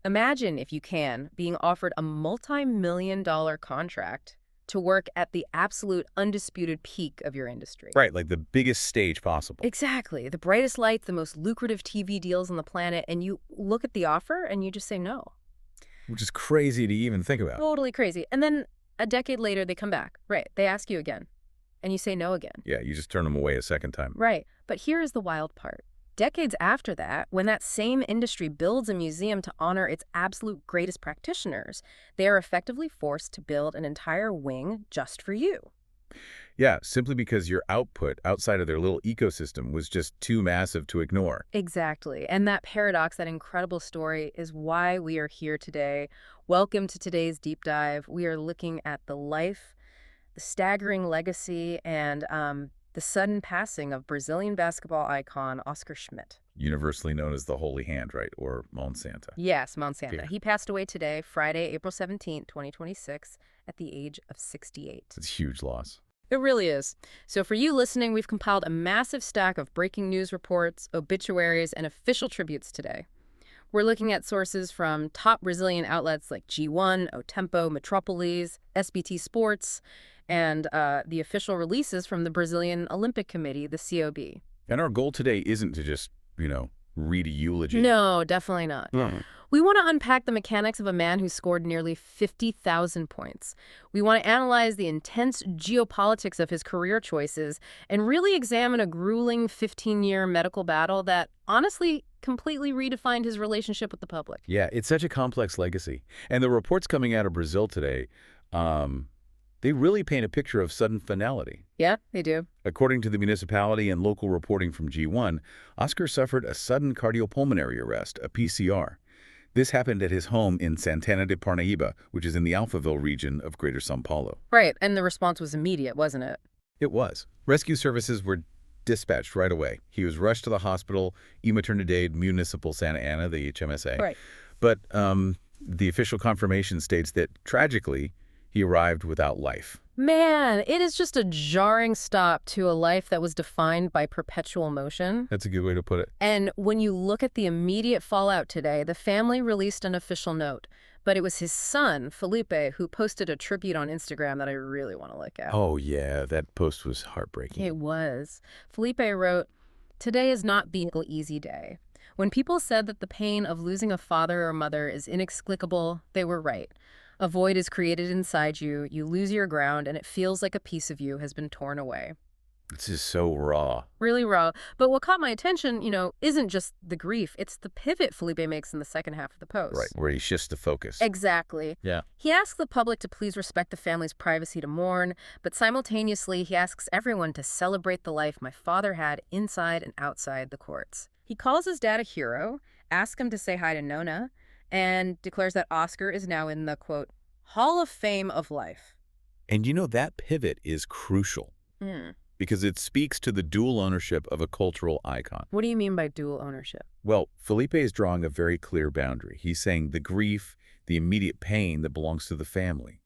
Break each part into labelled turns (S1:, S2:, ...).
S1: Imagine, if you can, being offered a multi-million-dollar contract to work at the absolute undisputed peak of your industry.
S2: Right, like the biggest stage possible.
S1: Exactly. The brightest lights, the most lucrative TV deals on the planet, and you look at the offer and you just say no.
S2: Which is crazy to even think about.
S1: Totally crazy. And then a decade later, they come back. Right. They ask you again. And you say no again.
S2: Yeah, you just turn them away a second time.
S1: Right. But here is the wild part. Decades after that, when that same industry builds a museum to honor its absolute greatest practitioners, they are effectively forced to build an entire wing just for you.
S2: Yeah, simply because your output outside of their little ecosystem was just too massive to ignore.
S1: Exactly. And that paradox, that incredible story, is why we are here today. Welcome to today's deep dive. We are looking at the life, the staggering legacy, and the sudden passing of Brazilian basketball icon Oscar Schmidt.
S2: Universally known as the Holy Hand, right? Or Monsanto.
S1: Yes, Monsanto.
S2: Yeah.
S1: He passed away today, Friday, April 17th, 2026, at the age of 68.
S2: It's a huge loss.
S1: It really is. So for you listening, we've compiled a massive stack of breaking news reports, obituaries, and official tributes today. We're looking at sources from top Brazilian outlets like G1, O Tempo, Metrópolis, SBT Sports, and the official releases from the Brazilian Olympic Committee, the COB.
S2: And our goal today isn't to just, read a eulogy.
S1: No, definitely not.
S2: No.
S1: We want to unpack the mechanics of a man who scored nearly 50,000 points. We want to analyze the intense geopolitics of his career choices and really examine a grueling 15-year medical battle that honestly completely redefined his relationship with the public.
S2: Yeah, it's such a complex legacy. And the reports coming out of Brazil today, they really paint a picture of sudden finality.
S1: Yeah, they do.
S2: According to the municipality and local reporting from G1, Oscar suffered a sudden cardiopulmonary arrest, a PCR. This happened at his home in Santana de Parnaíba, which is in the Alphaville region of Greater São Paulo.
S1: Right, and the response was immediate, wasn't it?
S2: It was. Rescue services were dispatched right away. He was rushed to the hospital, E Maternidade Municipal Santa Ana, the HMSA.
S1: Right.
S2: But the official confirmation states that, tragically, he arrived without life.
S1: Man, it is just a jarring stop to a life that was defined by perpetual motion.
S2: That's a good way to put it.
S1: And when you look at the immediate fallout today, the family released an official note. But it was his son, Felipe, who posted a tribute on Instagram that I really want to look at.
S2: Oh, yeah, that post was heartbreaking.
S1: It was. Felipe wrote, "Today is not being an easy day. When people said that the pain of losing a father or mother is inexplicable, they were right. A void is created inside you, you lose your ground, and it feels like a piece of you has been torn away."
S2: This is so raw.
S1: Really raw. But what caught my attention, isn't just the grief. It's the pivot Felipe makes in the second half of the post.
S2: Right, where he shifts the focus.
S1: Exactly.
S2: Yeah.
S1: He asks the public to please respect the family's privacy to mourn, but simultaneously he asks everyone to celebrate the life my father had inside and outside the courts. He calls his dad a hero, asks him to say hi to Nona, and declares that Oscar is now in the, quote, Hall of Fame of life.
S2: And that pivot is crucial because it speaks to the dual ownership of a cultural icon.
S1: What do you mean by dual ownership?
S2: Well, Felipe is drawing a very clear boundary. He's saying the grief, the immediate pain that belongs to the family.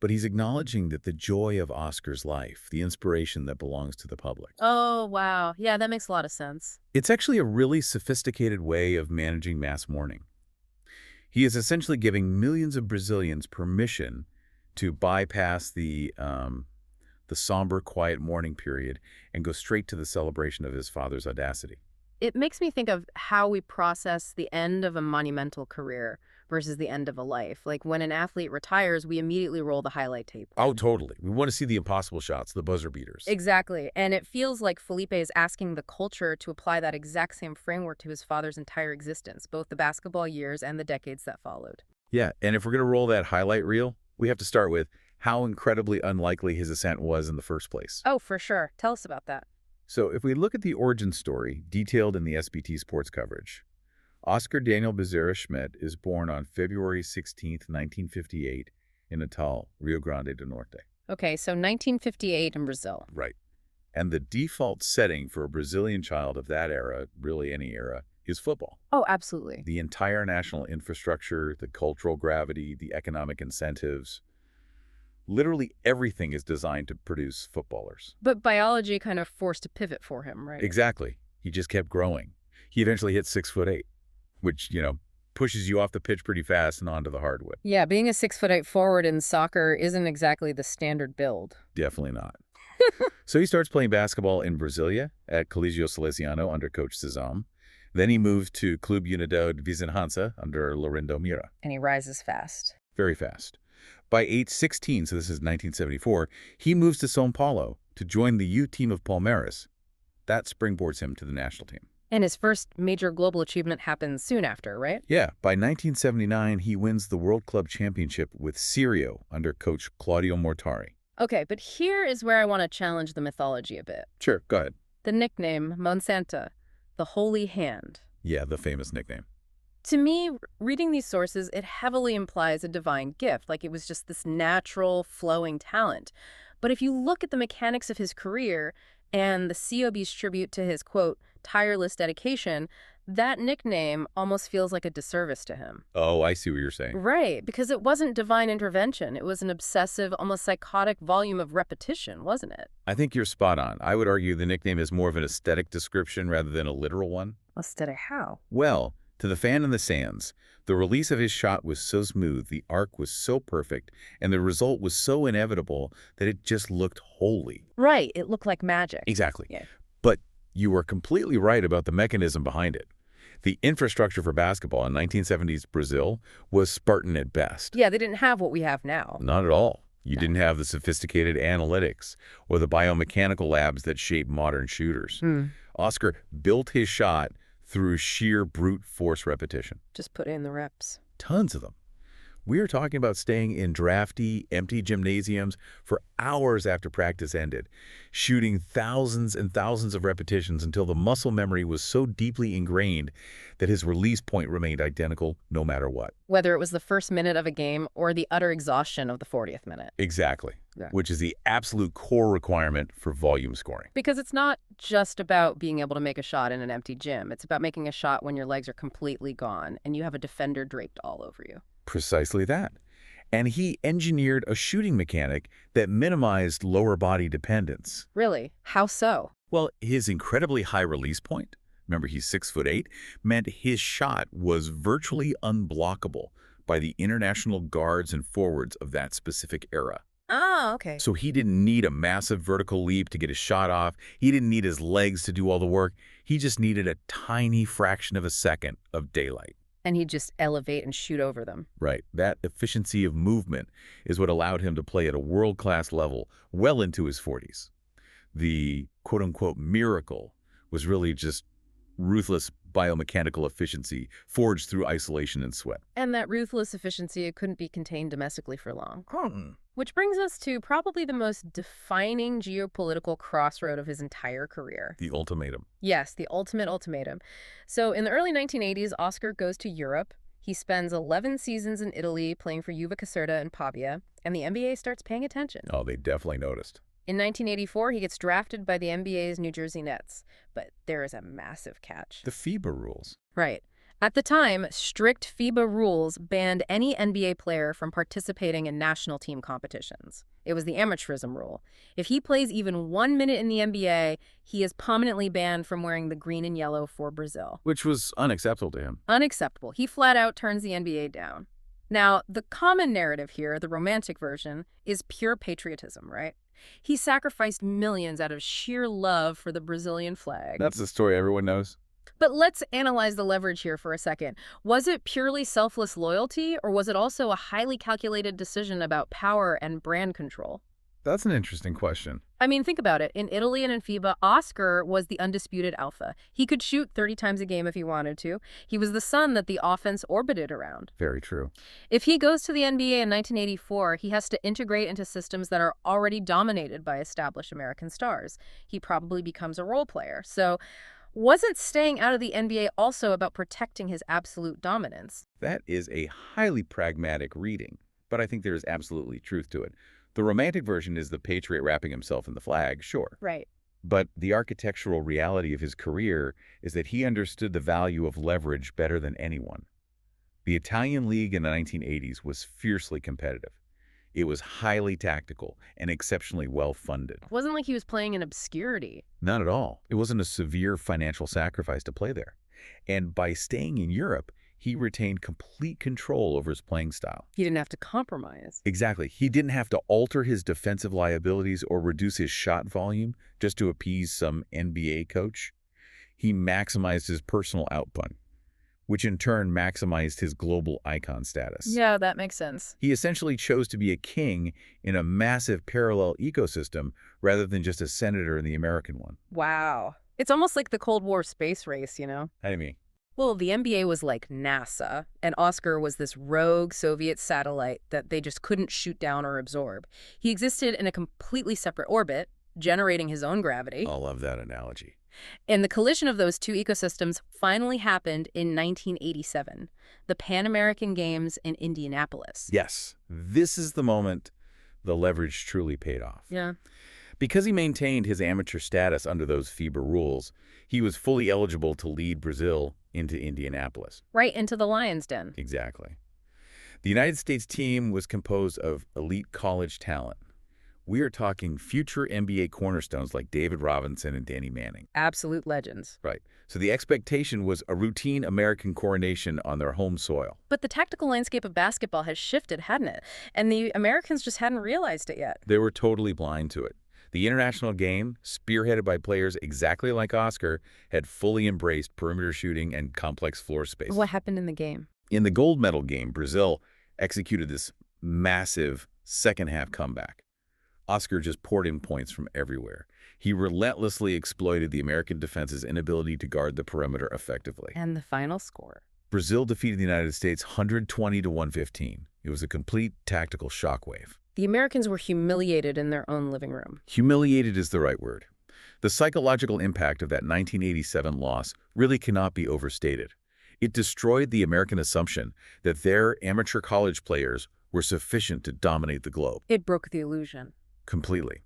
S2: But he's acknowledging that the joy of Oscar's life, the inspiration that belongs to the public.
S1: Oh, wow. Yeah, that makes a lot of sense.
S2: It's actually a really sophisticated way of managing mass mourning. He is essentially giving millions of Brazilians permission to bypass the somber, quiet mourning period and go straight to the celebration of his father's audacity.
S1: It makes me think of how we process the end of a monumental career versus the end of a life. Like when an athlete retires, we immediately roll the highlight tape.
S2: Oh, totally. We want to see the impossible shots, the buzzer beaters.
S1: Exactly. And it feels like Felipe is asking the culture to apply that exact same framework to his father's entire existence, both the basketball years and the decades that followed.
S2: Yeah, and if we're going to roll that highlight reel, we have to start with how incredibly unlikely his ascent was in the first place.
S1: Oh, for sure. Tell us about that.
S2: So if we look at the origin story detailed in the SBT Sports coverage, Oscar Daniel Bezerra Schmidt is born on February 16, 1958, in Natal, Rio Grande do Norte.
S1: Okay, so 1958 in Brazil.
S2: Right. And the default setting for a Brazilian child of that era, really any era, is football.
S1: Oh, absolutely.
S2: The entire national infrastructure, the cultural gravity, the economic incentives, literally everything is designed to produce footballers.
S1: But biology kind of forced a pivot for him, right?
S2: Exactly. He just kept growing. He eventually hit 6'8", which, pushes you off the pitch pretty fast and onto the hardwood.
S1: Yeah, being a 6'8" forward in soccer isn't exactly the standard build.
S2: Definitely not. So he starts playing basketball in Brasilia at Colegio Salesiano under Coach Cezanne. Then he moved to Club Unidade Vizinhansa under Lorindo Mira.
S1: And he rises fast.
S2: Very fast. By age 16, so this is 1974, he moves to São Paulo to join the U team of Palmeiras. That springboards him to the national team.
S1: And his first major global achievement happens soon after, right?
S2: Yeah, by 1979, he wins the World Club Championship with Serio under coach Claudio Mortari.
S1: Okay, but here is where I want to challenge the mythology a bit.
S2: Sure, go ahead.
S1: The nickname, Monsanta, the Holy Hand.
S2: Yeah, the famous nickname.
S1: To me, reading these sources, it heavily implies a divine gift, like it was just this natural, flowing talent. But if you look at the mechanics of his career and the COB's tribute to his, quote, tireless dedication, that nickname almost feels like a disservice to him.
S2: Oh, I see what you're saying.
S1: Right, because it wasn't divine intervention. It was an obsessive, almost psychotic volume of repetition, wasn't it?
S2: I think you're spot on. I would argue the nickname is more of an aesthetic description rather than a literal one.
S1: Aesthetic how?
S2: Well, to the fan in the stands, the release of his shot was so smooth, the arc was so perfect, and the result was so inevitable that it just looked holy.
S1: Right, it looked like magic.
S2: Exactly.
S1: Yeah.
S2: But you were completely right about the mechanism behind it. The infrastructure for basketball in 1970s Brazil was Spartan at best.
S1: Yeah, they didn't have what we have now.
S2: Not at all. You
S1: No.
S2: didn't have the sophisticated analytics or the biomechanical labs that shape modern shooters. Oscar built his shot through sheer brute force repetition.
S1: Just put in the reps.
S2: Tons of them. We're talking about staying in drafty, empty gymnasiums for hours after practice ended, shooting thousands and thousands of repetitions until the muscle memory was so deeply ingrained that his release point remained identical no matter what.
S1: Whether it was the first minute of a game or the utter exhaustion of the 40th minute.
S2: Exactly.
S1: Yeah.
S2: Which is the absolute core requirement for volume scoring.
S1: Because it's not just about being able to make a shot in an empty gym. It's about making a shot when your legs are completely gone and you have a defender draped all over you.
S2: Precisely that. And he engineered a shooting mechanic that minimized lower body dependence.
S1: Really? How so?
S2: Well, his incredibly high release point, remember he's 6'8", meant his shot was virtually unblockable by the international guards and forwards of that specific era.
S1: Ah, okay.
S2: So he didn't need a massive vertical leap to get his shot off. He didn't need his legs to do all the work. He just needed a tiny fraction of a second of daylight.
S1: And he'd just elevate and shoot over them.
S2: Right. That efficiency of movement is what allowed him to play at a world-class level well into his 40s. The quote-unquote miracle was really just ruthless biomechanical efficiency forged through isolation and sweat.
S1: And that ruthless efficiency, it couldn't be contained domestically for long. Which brings us to probably the most defining geopolitical crossroad of his entire career.
S2: The ultimatum.
S1: Yes, the ultimate ultimatum. So in the early 1980s, Oscar goes to Europe. He spends 11 seasons in Italy playing for Juve Caserta and Pavia, and the NBA starts paying attention.
S2: Oh, they definitely noticed.
S1: In 1984, he gets drafted by the NBA's New Jersey Nets. But there is a massive catch.
S2: The FIBA rules.
S1: Right. At the time, strict FIBA rules banned any NBA player from participating in national team competitions. It was the amateurism rule. If he plays even 1 minute in the NBA, he is permanently banned from wearing the green and yellow for Brazil.
S2: Which was unacceptable to him.
S1: Unacceptable. He flat out turns the NBA down. Now, the common narrative here, the romantic version, is pure patriotism, right? He sacrificed millions out of sheer love for the Brazilian flag.
S2: That's the story everyone knows.
S1: But let's analyze the leverage here for a second. Was it purely selfless loyalty, or was it also a highly calculated decision about power and brand control?
S2: That's an interesting question.
S1: I mean, think about it. In Italy and in FIBA, Oscar was the undisputed alpha. He could shoot 30 times a game if he wanted to. He was the sun that the offense orbited around.
S2: Very true.
S1: If he goes to the NBA in 1984, he has to integrate into systems that are already dominated by established American stars. He probably becomes a role player. So wasn't staying out of the NBA also about protecting his absolute dominance?
S2: That is a highly pragmatic reading, but I think there is absolutely truth to it. The romantic version is the patriot wrapping himself in the flag, sure.
S1: Right.
S2: But the architectural reality of his career is that he understood the value of leverage better than anyone. The Italian league in the 1980s was fiercely competitive. It was highly tactical and exceptionally well-funded.
S1: It wasn't like he was playing in obscurity.
S2: Not at all. It wasn't a severe financial sacrifice to play there. And by staying in Europe, he retained complete control over his playing style.
S1: He didn't have to compromise.
S2: Exactly. He didn't have to alter his defensive liabilities or reduce his shot volume just to appease some NBA coach. He maximized his personal output, which in turn maximized his global icon status.
S1: Yeah, that makes sense.
S2: He essentially chose to be a king in a massive parallel ecosystem rather than just a senator in the American one.
S1: Wow. It's almost like the Cold War space race, you know?
S2: How do you mean?
S1: Well, the NBA was like NASA, and Oscar was this rogue Soviet satellite that they just couldn't shoot down or absorb. He existed in a completely separate orbit, generating his own gravity.
S2: I love that analogy.
S1: And the collision of those two ecosystems finally happened in 1987, the Pan American Games in Indianapolis.
S2: Yes, this is the moment the leverage truly paid off.
S1: Yeah.
S2: Because he maintained his amateur status under those FIBA rules, he was fully eligible to lead Brazil into Indianapolis.
S1: Right into the lion's den.
S2: Exactly. The United States team was composed of elite college talent. We are talking future NBA cornerstones like David Robinson and Danny Manning.
S1: Absolute legends.
S2: Right. So the expectation was a routine American coronation on their home soil.
S1: But the tactical landscape of basketball has shifted, hadn't it? And the Americans just hadn't realized it yet.
S2: They were totally blind to it. The international game, spearheaded by players exactly like Oscar, had fully embraced perimeter shooting and complex floor space.
S1: What happened in the game?
S2: In the gold medal game, Brazil executed this massive second-half comeback. Oscar just poured in points from everywhere. He relentlessly exploited the American defense's inability to guard the perimeter effectively.
S1: And the final score?
S2: Brazil defeated the United States 120-115. It was a complete tactical shockwave.
S1: The Americans were humiliated in their own living room.
S2: Humiliated is the right word. The psychological impact of that 1987 loss really cannot be overstated. It destroyed the American assumption that their amateur college players were sufficient to dominate the globe.
S1: It broke the illusion.
S2: Completely.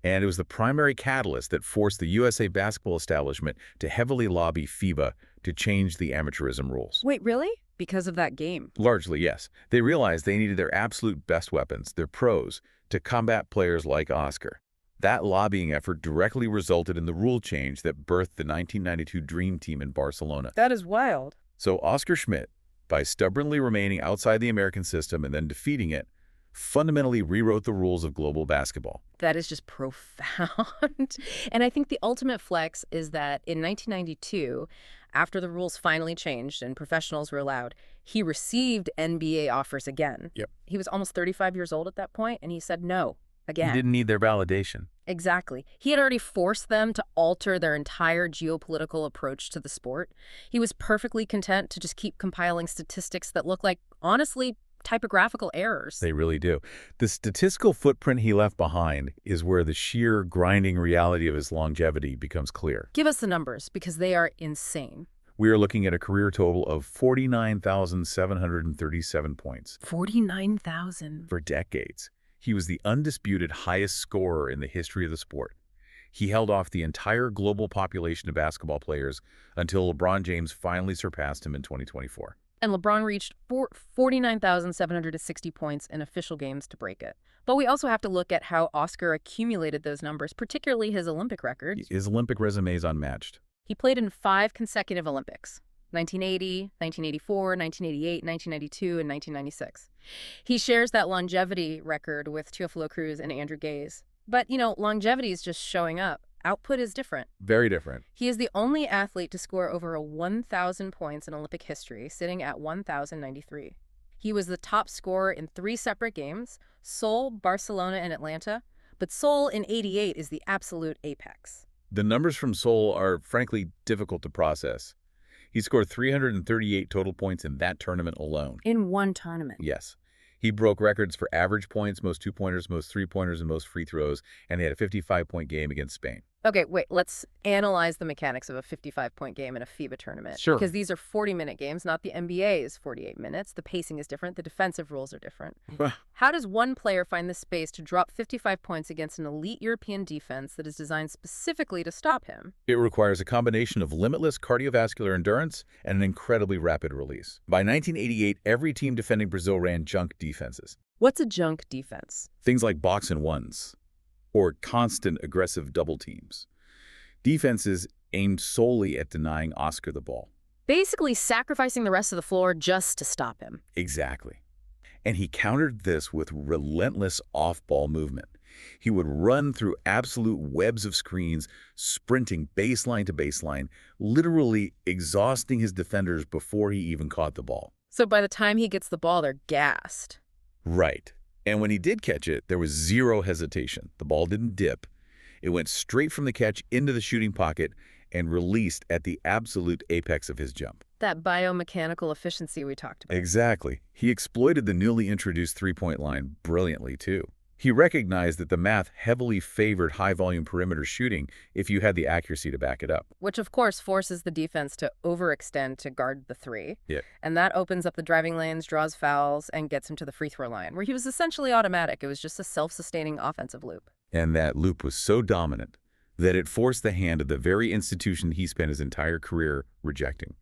S2: And it was the primary catalyst that forced the USA basketball establishment to heavily lobby FIBA to change the amateurism rules.
S1: Wait, really? Because of that game?
S2: Largely, yes. They realized they needed their absolute best weapons, their pros, to combat players like Oscar. That lobbying effort directly resulted in the rule change that birthed the 1992 Dream Team in Barcelona.
S1: That is wild.
S2: So Oscar Schmidt, by stubbornly remaining outside the American system and then defeating it, fundamentally rewrote the rules of global basketball.
S1: That is just profound. And I think the ultimate flex is that in 1992, after the rules finally changed and professionals were allowed, he received NBA offers again.
S2: Yep.
S1: He was almost 35 years old at that point, and he said no again.
S2: He didn't need their validation.
S1: Exactly. He had already forced them to alter their entire geopolitical approach to the sport. He was perfectly content to just keep compiling statistics that look like, honestly, typographical errors.
S2: They really do. The statistical footprint he left behind is where the sheer grinding reality of his longevity becomes clear.
S1: Give us the numbers, because they are insane.
S2: We are looking at a career total of 49,737 points.
S1: 49,000.
S2: For decades, he was the undisputed highest scorer in the history of the sport. He held off the entire global population of basketball players until LeBron James finally surpassed him in 2024.
S1: And LeBron reached 49,760 points in official games to break it. But we also have to look at how Oscar accumulated those numbers, particularly his Olympic records.
S2: His Olympic resume is unmatched.
S1: He played in 5 consecutive Olympics: 1980, 1984, 1988, 1992, and 1996. He shares that longevity record with Teofilo Cruz and Andrew Gaze. But, you know, longevity is just showing up. Output is different.
S2: Very different.
S1: He is the only athlete to score over 1,000 points in Olympic history, sitting at 1,093. He was the top scorer in 3 separate games: Seoul, Barcelona, and Atlanta. But Seoul in '88 is the absolute apex.
S2: The numbers from Seoul are, frankly, difficult to process. He scored 338 total points in that tournament alone.
S1: In one tournament?
S2: Yes. He broke records for average points, most two-pointers, most three-pointers, and most free throws, and he had a 55-point game against Spain.
S1: Okay, wait, let's analyze the mechanics of a 55-point game in a FIBA tournament.
S2: Sure.
S1: Because these are 40-minute games, not the NBA is 48 minutes. The pacing is different. The defensive rules are different. How does one player find the space to drop 55 points against an elite European defense that is designed specifically to stop him?
S2: It requires a combination of limitless cardiovascular endurance and an incredibly rapid release. By 1988, every team defending Brazil ran junk defenses.
S1: What's a junk defense?
S2: Things like box and ones, or constant aggressive double teams. Defenses aimed solely at denying Oscar the ball.
S1: Basically sacrificing the rest of the floor just to stop him.
S2: Exactly. And he countered this with relentless off-ball movement. He would run through absolute webs of screens, sprinting baseline to baseline, literally exhausting his defenders before he even caught the ball.
S1: So by the time he gets the ball, they're gassed.
S2: Right. And when he did catch it, there was zero hesitation. The ball didn't dip. It went straight from the catch into the shooting pocket and released at the absolute apex of his jump.
S1: That biomechanical efficiency we talked about.
S2: Exactly. He exploited the newly introduced three-point line brilliantly, too. He recognized that the math heavily favored high-volume perimeter shooting if you had the accuracy to back it up.
S1: Which, of course, forces the defense to overextend to guard the three.
S2: Yeah.
S1: And that opens up the driving lanes, draws fouls, and gets him to the free throw line, where he was essentially automatic. It was just a self-sustaining offensive loop.
S2: And that loop was so dominant that it forced the hand of the very institution he spent his entire career rejecting.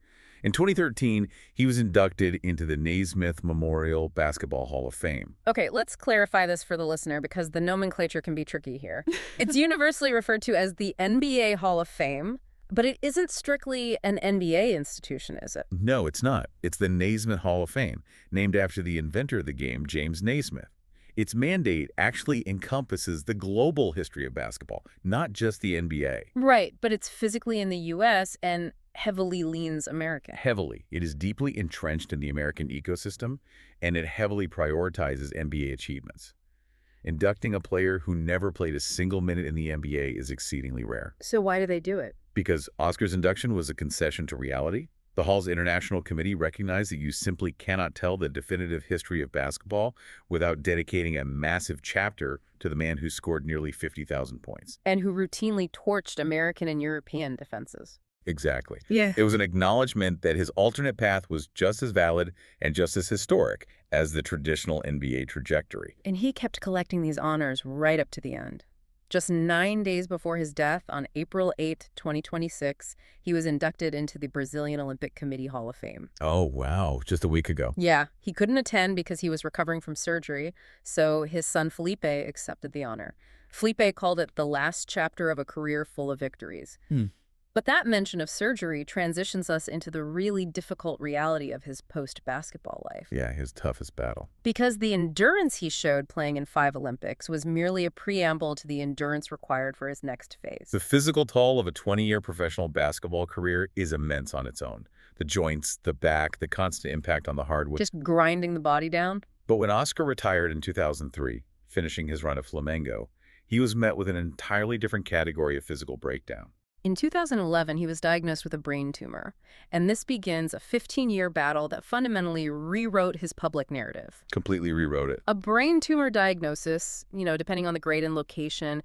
S2: In 2013, he was inducted into the Naismith Memorial Basketball Hall of Fame.
S1: Okay, let's clarify this for the listener because the nomenclature can be tricky here. It's universally referred to as the NBA Hall of Fame, but it isn't strictly an NBA institution, is it?
S2: No, it's not. It's the Naismith Hall of Fame, named after the inventor of the game, James Naismith. Its mandate actually encompasses the global history of basketball, not just the NBA.
S1: Right, but it's physically in the U.S. and heavily leans American.
S2: Heavily. It is deeply entrenched in the American ecosystem, and it heavily prioritizes NBA achievements. Inducting a player who never played a single minute in the NBA is exceedingly rare.
S1: So why do they do it?
S2: Because Oscar's induction was a concession to reality. The Hall's International Committee recognized that you simply cannot tell the definitive history of basketball without dedicating a massive chapter to the man who scored nearly 50,000 points.
S1: And who routinely torched American and European defenses.
S2: Exactly.
S1: Yeah.
S2: It was an acknowledgement that his alternate path was just as valid and just as historic as the traditional NBA trajectory.
S1: And he kept collecting these honors right up to the end. Just 9 days before his death, on April 8, 2026, he was inducted into the Brazilian Olympic Committee Hall of Fame.
S2: Oh, wow. Just a week ago.
S1: Yeah, he couldn't attend because he was recovering from surgery, so his son Felipe accepted the honor. Felipe called it the last chapter of a career full of victories. But that mention of surgery transitions us into the really difficult reality of his post-basketball life.
S2: Yeah, his toughest battle.
S1: Because the endurance he showed playing in 5 Olympics was merely a preamble to the endurance required for his next phase.
S2: The physical toll of a 20-year professional basketball career is immense on its own. The joints, the back, the constant impact on the hardwood.
S1: Just grinding the body down?
S2: But when Oscar retired in 2003, finishing his run at Flamengo, he was met with an entirely different category of physical breakdown.
S1: In 2011, he was diagnosed with a brain tumor, and this begins a 15-year battle that fundamentally rewrote his public narrative.
S2: Completely rewrote it.
S1: A brain tumor diagnosis, depending on the grade and location,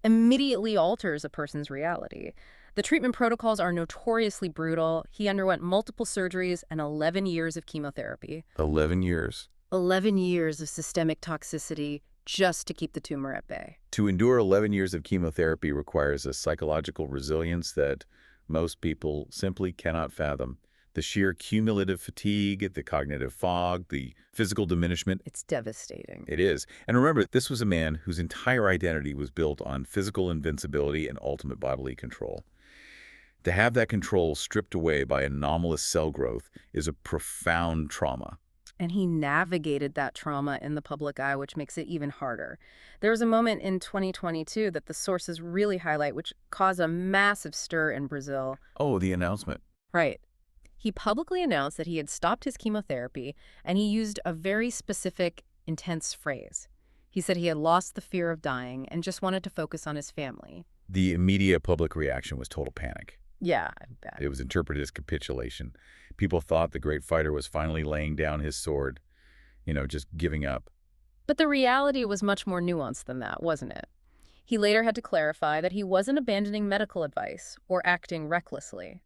S1: immediately alters a person's reality. The treatment protocols are notoriously brutal. He underwent multiple surgeries and 11 years of chemotherapy.
S2: 11 years.
S1: 11 years of systemic toxicity just to keep the tumor at bay.
S2: To endure 11 years of chemotherapy requires a psychological resilience that most people simply cannot fathom. The sheer cumulative fatigue, the cognitive fog, the physical diminishment.
S1: It's devastating.
S2: It is. And remember, this was a man whose entire identity was built on physical invincibility and ultimate bodily control. To have that control stripped away by anomalous cell growth is a profound trauma.
S1: And he navigated that trauma in the public eye, which makes it even harder. There was a moment in 2022 that the sources really highlight, which caused a massive stir in Brazil.
S2: Oh, the announcement.
S1: Right. He publicly announced that he had stopped his chemotherapy, and he used a very specific, intense phrase. He said he had lost the fear of dying and just wanted to focus on his family.
S2: The immediate public reaction was total panic.
S1: Yeah, I bet.
S2: It was interpreted as capitulation. People thought the great fighter was finally laying down his sword, just giving up.
S1: But the reality was much more nuanced than that, wasn't it? He later had to clarify that he wasn't abandoning medical advice or acting recklessly.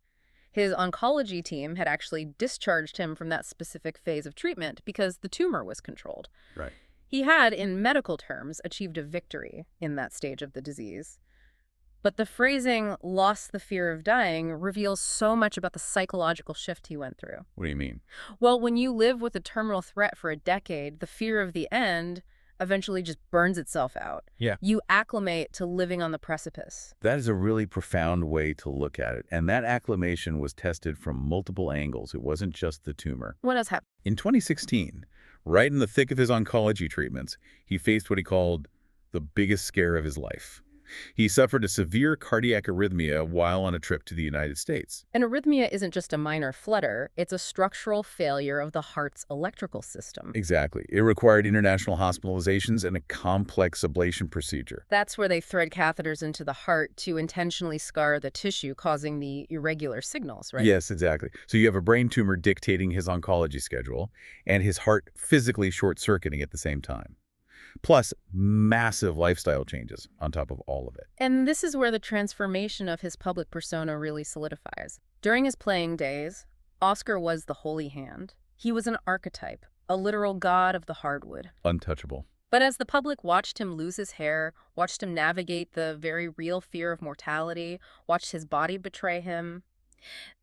S1: His oncology team had actually discharged him from that specific phase of treatment because the tumor was controlled.
S2: Right.
S1: He had, in medical terms, achieved a victory in that stage of the disease. But the phrasing, lost the fear of dying, reveals so much about the psychological shift he went through.
S2: What do you mean?
S1: Well, when you live with a terminal threat for a decade, the fear of the end eventually just burns itself out.
S2: Yeah.
S1: You acclimate to living on the precipice.
S2: That is a really profound way to look at it. And that acclimation was tested from multiple angles. It wasn't just the tumor.
S1: What else happened?
S2: In 2016, right in the thick of his oncology treatments, he faced what he called the biggest scare of his life. He suffered a severe cardiac arrhythmia while on a trip to the United States.
S1: An arrhythmia isn't just a minor flutter, it's a structural failure of the heart's electrical system.
S2: Exactly. It required international hospitalizations and a complex ablation procedure.
S1: That's where they thread catheters into the heart to intentionally scar the tissue, causing the irregular signals, right?
S2: Yes, exactly. So you have a brain tumor dictating his oncology schedule and his heart physically short-circuiting at the same time. Plus, massive lifestyle changes on top of all of it.
S1: And this is where the transformation of his public persona really solidifies. During his playing days, Oscar was the holy hand. He was an archetype, a literal god of the hardwood.
S2: Untouchable.
S1: But as the public watched him lose his hair, watched him navigate the very real fear of mortality, watched his body betray him,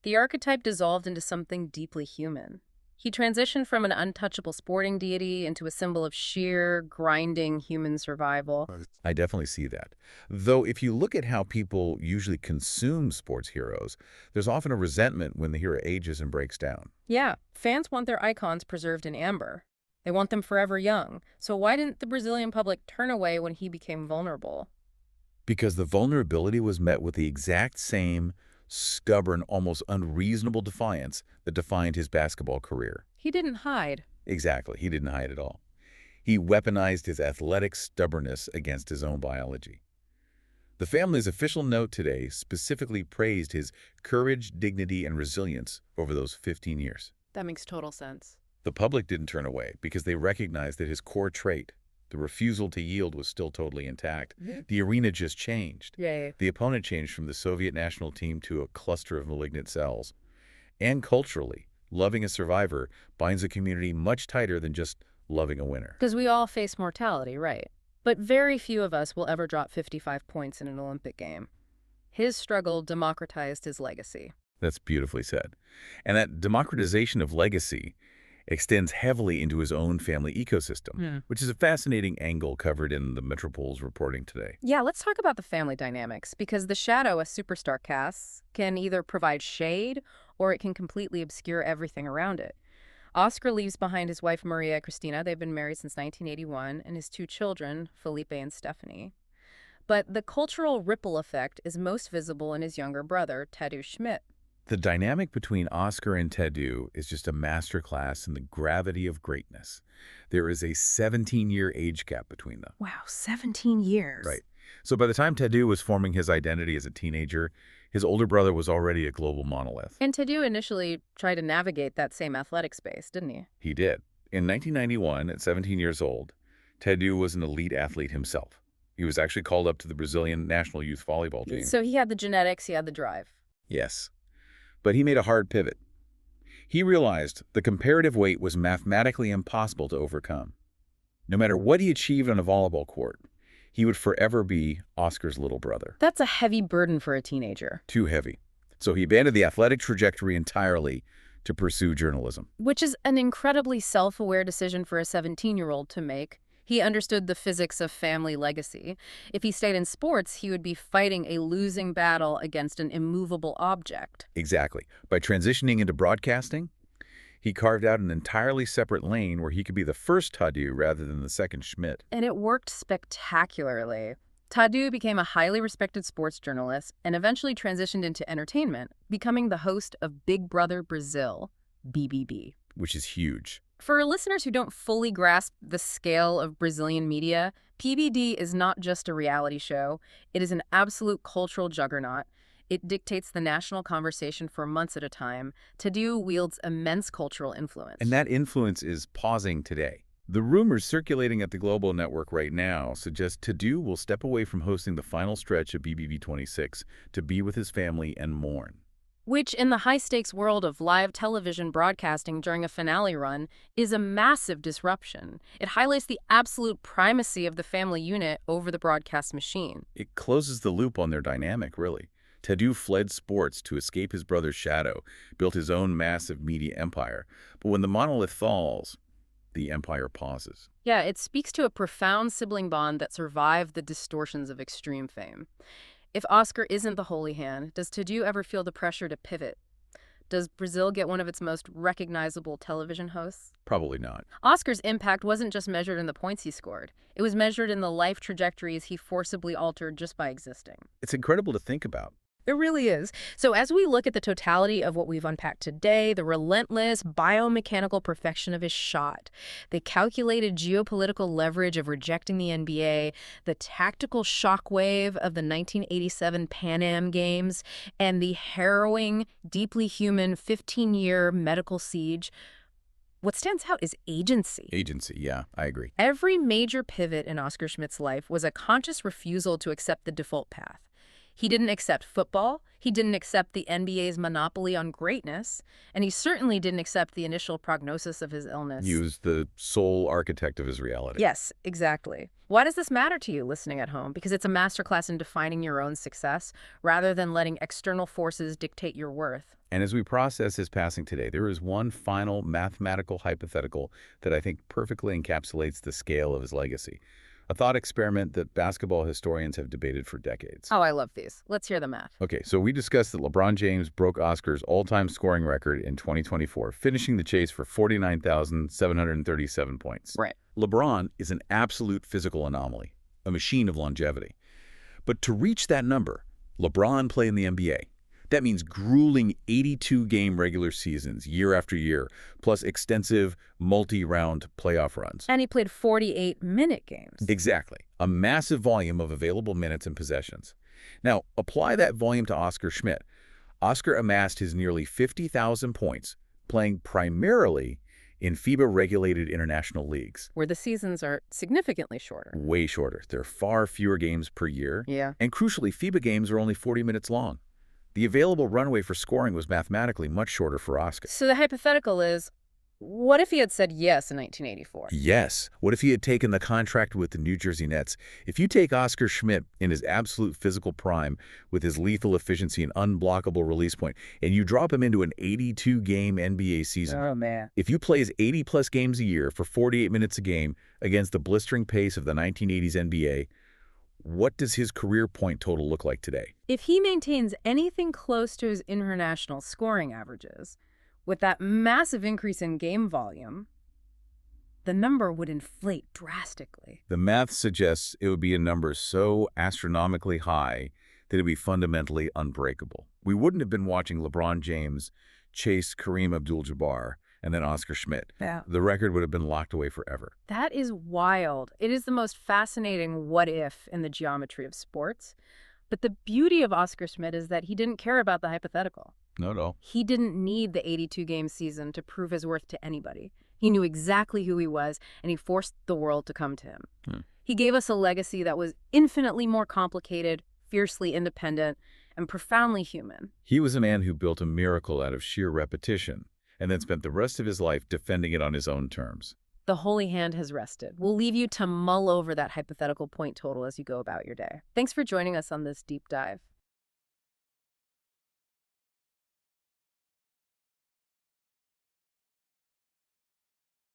S1: the archetype dissolved into something deeply human. He transitioned from an untouchable sporting deity into a symbol of sheer, grinding human survival.
S2: I definitely see that. Though if you look at how people usually consume sports heroes, there's often a resentment when the hero ages and breaks down.
S1: Yeah, fans want their icons preserved in amber. They want them forever young. So why didn't the Brazilian public turn away when he became vulnerable?
S2: Because the vulnerability was met with the exact same stubborn, almost unreasonable defiance that defined his basketball career.
S1: He didn't hide.
S2: Exactly. He didn't hide at all. He weaponized his athletic stubbornness against his own biology. The family's official note today specifically praised his courage, dignity, and resilience over those 15 years.
S1: That makes total sense.
S2: The public didn't turn away because they recognized that his core trait, the refusal to yield, was still totally intact. The arena just changed.
S1: Yay.
S2: The opponent changed from the Soviet national team to a cluster of malignant cells. And culturally, loving a survivor binds a community much tighter than just loving a winner.
S1: Because we all face mortality, right? But very few of us will ever drop 55 points in an Olympic game. His struggle democratized his legacy.
S2: That's beautifully said. And that democratization of legacy extends heavily into his own family ecosystem, which is a fascinating angle covered in the Metropol's reporting today.
S1: Yeah, let's talk about the family dynamics, because the shadow a superstar casts can either provide shade or it can completely obscure everything around it. Oscar leaves behind his wife, Maria Cristina. They've been married since 1981, and his two children, Felipe and Stephanie. But the cultural ripple effect is most visible in his younger brother, Tadeu Schmidt.
S2: The dynamic between Oscar and Tadeu is just a masterclass in the gravity of greatness. There is a 17-year age gap between them.
S1: Wow, 17 years.
S2: Right. So by the time Tadeu was forming his identity as a teenager, his older brother was already a global monolith.
S1: And Tadeu initially tried to navigate that same athletic space, didn't he?
S2: He did. In 1991, at 17 years old, Tadeu was an elite athlete himself. He was actually called up to the Brazilian national youth volleyball team.
S1: So he had the genetics, he had the drive.
S2: Yes. But he made a hard pivot. He realized the comparative weight was mathematically impossible to overcome. No matter what he achieved on a volleyball court, he would forever be Oscar's little brother.
S1: That's a heavy burden for a teenager.
S2: Too heavy. So he abandoned the athletic trajectory entirely to pursue journalism.
S1: Which is an incredibly self-aware decision for a 17-year-old to make. He understood the physics of family legacy. If he stayed in sports, he would be fighting a losing battle against an immovable object.
S2: Exactly. By transitioning into broadcasting, he carved out an entirely separate lane where he could be the first Tadeu rather than the second Schmidt.
S1: And it worked spectacularly. Tadeu became a highly respected sports journalist and eventually transitioned into entertainment, becoming the host of Big Brother Brazil, BBB.
S2: Which is huge.
S1: For listeners who don't fully grasp the scale of Brazilian media, PBD is not just a reality show. It is an absolute cultural juggernaut. It dictates the national conversation for months at a time. Tadeu wields immense cultural influence.
S2: And that influence is pausing today. The rumors circulating at the global network right now suggest Tadeu will step away from hosting the final stretch of BBB 26 to be with his family and mourn.
S1: Which, in the high-stakes world of live television broadcasting during a finale run, is a massive disruption. It highlights the absolute primacy of the family unit over the broadcast machine.
S2: It closes the loop on their dynamic, really. Tadeu fled sports to escape his brother's shadow, built his own massive media empire. But when the monolith falls, The empire pauses.
S1: Yeah, it speaks to a profound sibling bond that survived the distortions of extreme fame. If Oscar isn't the holy hand, does Tadeu ever feel the pressure to pivot? Does Brazil get one of its most recognizable television hosts?
S2: Probably not.
S1: Oscar's impact wasn't just measured in the points he scored. It was measured in the life trajectories he forcibly altered just by existing.
S2: It's incredible to think about.
S1: It really is. So as we look at the totality of what we've unpacked today, the relentless biomechanical perfection of his shot, the calculated geopolitical leverage of rejecting the NBA, the tactical shockwave of the 1987 Pan Am Games, and the harrowing, deeply human 15-year medical siege, what stands out is agency.
S2: Agency, yeah, I agree.
S1: Every major pivot in Oscar Schmidt's life was a conscious refusal to accept the default path. He didn't accept football, he didn't accept the NBA's monopoly on greatness, and he certainly didn't accept the initial prognosis of his illness.
S2: He was the sole architect of his reality.
S1: Yes, exactly. Why does this matter to you listening at home? Because it's a masterclass in defining your own success rather than letting external forces dictate your worth.
S2: And as we process his passing today, there is one final mathematical hypothetical that I think perfectly encapsulates the scale of his legacy. A thought experiment that basketball historians have debated for decades.
S1: Oh, I love these. Let's hear the math.
S2: Okay, so we discussed that LeBron James broke Oscar's all-time scoring record in 2024, finishing the chase for 49,737 points.
S1: Right.
S2: LeBron is an absolute physical anomaly, a machine of longevity. But to reach that number, LeBron played in the NBA. That means grueling 82-game regular seasons year after year, plus extensive multi-round playoff runs.
S1: And he played 48-minute games.
S2: Exactly. A massive volume of available minutes and possessions. Now, apply that volume to Oscar Schmidt. Oscar amassed his nearly 50,000 points, playing primarily in FIBA-regulated international leagues.
S1: Where the seasons are significantly shorter.
S2: Way shorter. There are far fewer games per year.
S1: Yeah.
S2: And crucially, FIBA games are only 40 minutes long. The available runway for scoring was mathematically much shorter for Oscar.
S1: So the hypothetical is, what if he had said yes in 1984?
S2: Yes. What if he had taken the contract with the New Jersey Nets? If you take Oscar Schmidt in his absolute physical prime with his lethal efficiency and unblockable release point, and you drop him into an 82-game NBA season.
S1: Oh, man.
S2: If you plays 80-plus games a year for 48 minutes a game against the blistering pace of the 1980s NBA, what does his career point total look like today?
S1: If he maintains anything close to his international scoring averages, with that massive increase in game volume, the number would inflate drastically.
S2: The math suggests it would be a number so astronomically high that it would be fundamentally unbreakable. We wouldn't have been watching LeBron James chase Kareem Abdul-Jabbar and then Oscar Schmidt.
S1: Yeah.
S2: The record would have been locked away forever.
S1: That is wild. It is the most fascinating what if in the geometry of sports. But the beauty of Oscar Schmidt is that he didn't care about the hypothetical.
S2: No.
S1: He didn't need the 82-game season to prove his worth to anybody. He knew exactly who he was, and he forced the world to come to him. He gave us a legacy that was infinitely more complicated, fiercely independent, and profoundly human.
S2: He was a man who built a miracle out of sheer repetition and then spent the rest of his life defending it on his own terms.
S1: The holy hand has rested. We'll leave you to mull over that hypothetical point total as you go about your day. Thanks for joining us on this deep dive.